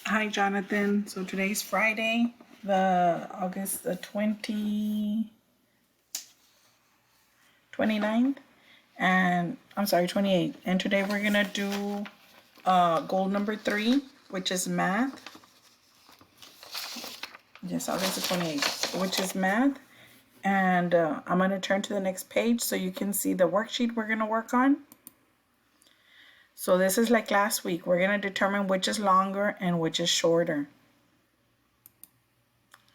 Hi, Jonathan. So today's Friday, August the 29th, and I'm sorry, 28th. And today we're going to do goal number 3, which is math. Yes, August the 28th, which is math. And I'm going to turn to the next page so you can see the worksheet we're going to work on. So this is like last week. We're going to determine which is longer and which is shorter.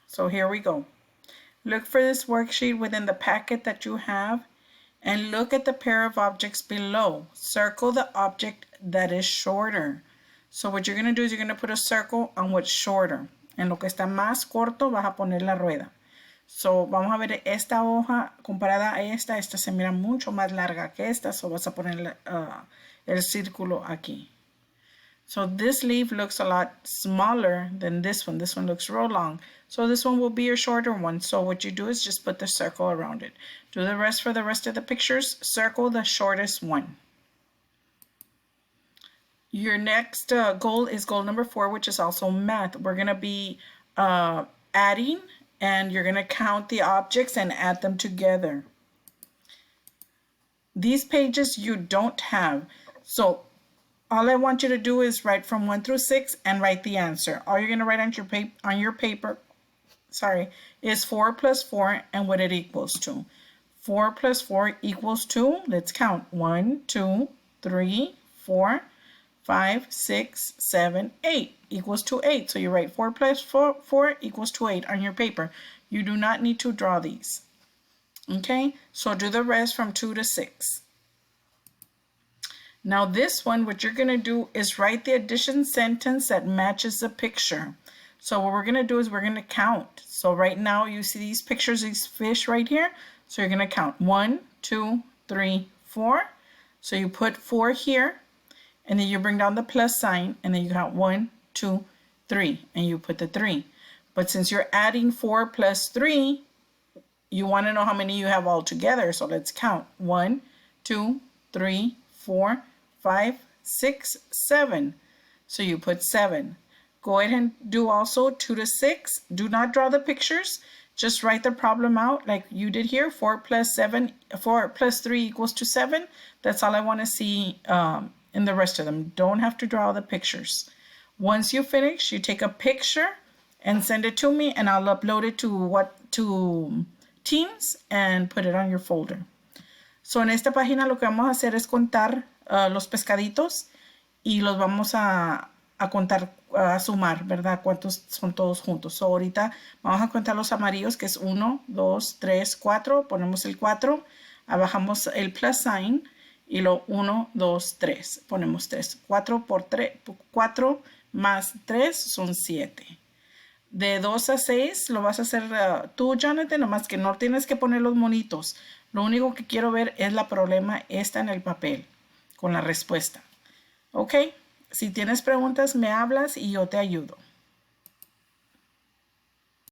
So here we go. Look for this worksheet within the packet that you have and look at the pair of objects below. Circle the object that is shorter. So what you're going to do is you're going to put a circle on what's shorter. En lo que está más corto vas a poner la rueda. So vamos a ver esta hoja comparada a esta se mira mucho más larga que esta, so vas a poner el círculo aquí. So this leaf looks a lot smaller than this one. This one looks real long. So this one will be your shorter one. So what you do is just put the circle around it. Do the rest for the rest of the pictures. Circle the shortest one. Your next goal is goal number 4, which is also math. We're going to be adding, and you're going to count the objects and add them together. These pages you don't have. So all I want you to do is write from 1 through 6 and write the answer. All you're going to write on your paper is 4 plus 4 and what it equals to. 4 plus 4 equals to, let's count, 1, 2, 3, 4, 5, 6, 7, 8 equals to 8. So you write 4 plus 4 equals to 8 on your paper. You do not need to draw these. Okay, so do the rest from 2 to 6. Now this one, what you're going to do is write the addition sentence that matches the picture. So what we're going to do is we're going to count. So right now you see these pictures, these fish right here. So you're going to count 1, 2, 3, 4. So you put 4 here, and then you bring down the plus sign, and then you count 1, 2, 3, and you put the 3. But since you're adding 4 plus 3, you want to know how many you have all together. So let's count 1, 2, 3, 4, 5, 6, 7. So you put 7. Go ahead and do also 2 to 6. Do not draw the pictures. Just write the problem out like you did here. 4 plus 3 equals to 7. That's all I want to see in the rest of them. Don't have to draw the pictures. Once you finish, you take a picture and send it to me, and I'll upload it to Teams and put it on your folder. So en esta página lo que vamos a hacer es contar los pescaditos y los vamos a contar, a sumar, ¿verdad? ¿Cuántos son todos juntos? So ahorita vamos a contar los amarillos, que es 1, 2, 3, 4. Ponemos el 4, bajamos el plus sign y lo 1, 2, 3. Ponemos 3. 4 por 3, 4 más 3 son 7. De 2 a 6 lo vas a hacer tú, Jonathan, nomás que no tienes que poner los monitos. Lo único que quiero ver es la problema esta en el papel con la respuesta. Ok, si tienes preguntas me hablas y yo te ayudo.